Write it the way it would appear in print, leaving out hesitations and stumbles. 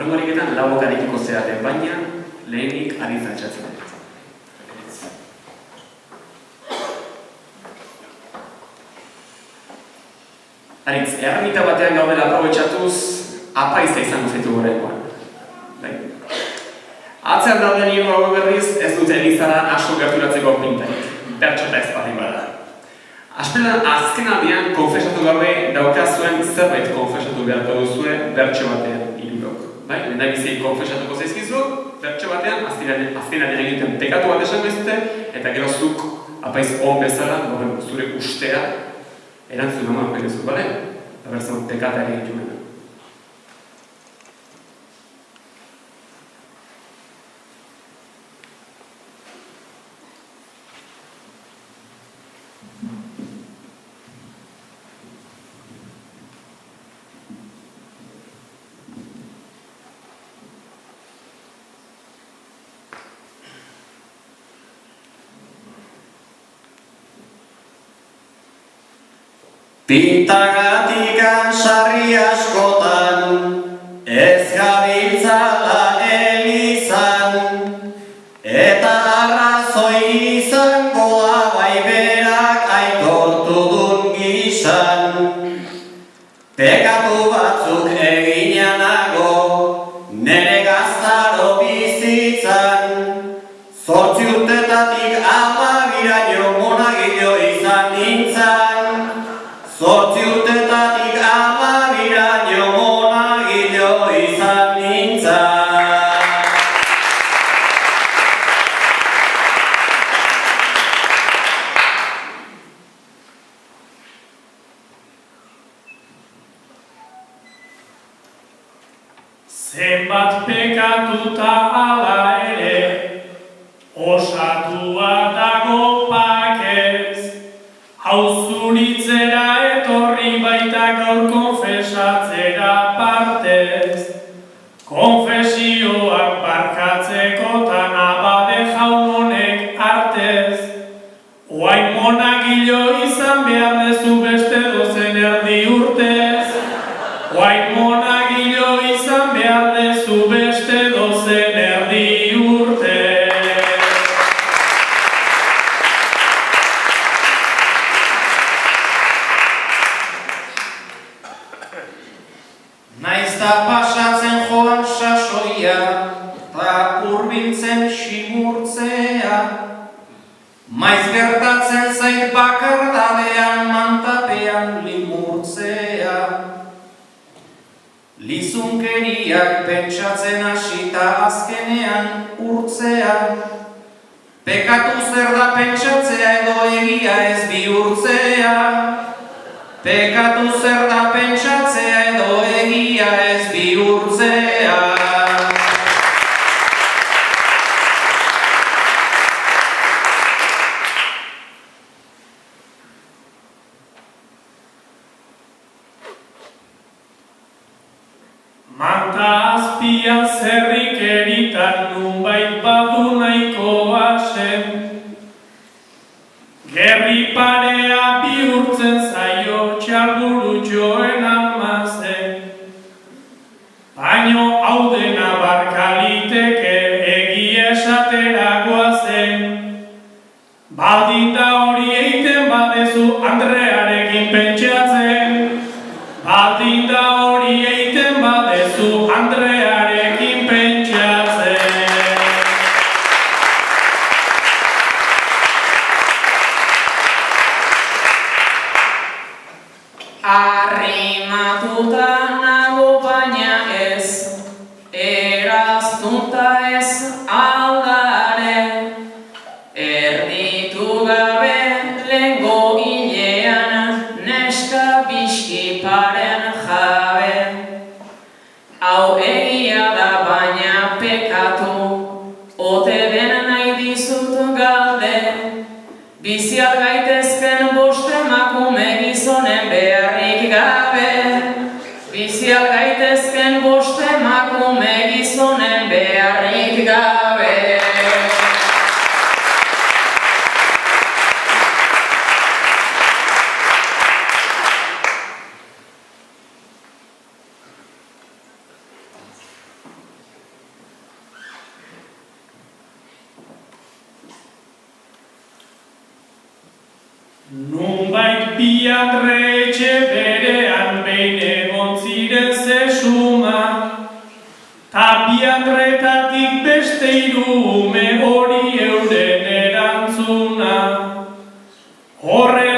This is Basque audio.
Horrengo ariketan lauok arikiko zeate, baina lehenik Aritz altxatzen dut. Aritz, erramita batean gaudela aprobetxatuz, apaiza izango zaitu horrengoan. Atzean dauden hiru hau berriz ez dute Elizara asko gerturatzeko pintarik, bertxota ez baldin bada. Azken aldian konfesatu gabe daukazuen zerbait konfesatu beharko duzue bertxo batean hirurok. Lehendabizi konfesatuko zaizkizu, bertxo batean azkenean egiten pekatu bat esan bezute, eta gero zuk apaiz on bezala, zure ustea, erantzun eman berezu, bale? Eta berzan pekata ere egiten. Pintagatikan sarri askotan, ez gabiltzala Elizan, eta arrazoi izango da bai berak aitortu dun gizan. Pekatu batzuk eginanago, nere gaztaro bizitzan, 8 urtetatik 12 monagilo izan nintzan. 8 urtetatik 12 monagilo izan nintzan. Zenbat pekatuta ala ere, osatua dago pakez, hau zuritzera etorri baita gaur konfesatzera partez. Konfesioak barkatzekotan abade jaun honek artez. Oain monagilo izan behar dezu beste dozen erdi urtez. Oain monagilo izan behar dezu beste dozen erdi urtez. Naiz da pasatzen joan sasoia, ta hurbiltzen ximurtzea. Maiz gertatzen zait bakardadean mantapean limurtzea. Lizunkeriak pentsatzen hasita azkenean urtzea. Pekatu zer da pentsatzea edo egia ez bihurtzea. Pekatu zer da pentsatzea edo egia ez bihurtzea. Manta azpian zerrik eritan nunbait badu nahiko asen. Gerri parea bihurtzen zaio txarburu joen almazen. Baino hau dena barkaliteke egia esatera goazen. Baldin da hori eiten badezu Andrearekin pentsatzen. Baldin da hori eiten badezu Andrearekin pentsatzen. Arrimatuta nago baina ez, eraztuta ez aldare. Erditu gabe lehengo hilean, neska biski paren jabe. Hau egia da baina pekatu, ote den nahi dizut galde. Bizial gaitezken bost emakume gizonen beharrik gabe. Bizial gaitezken bost emakume gizonen beharrik gabe. Nunbait bi andre etxe berean behin egon ziren zesuma, ta bi andretatik beste hiru ume hori euren erantzuna. Horre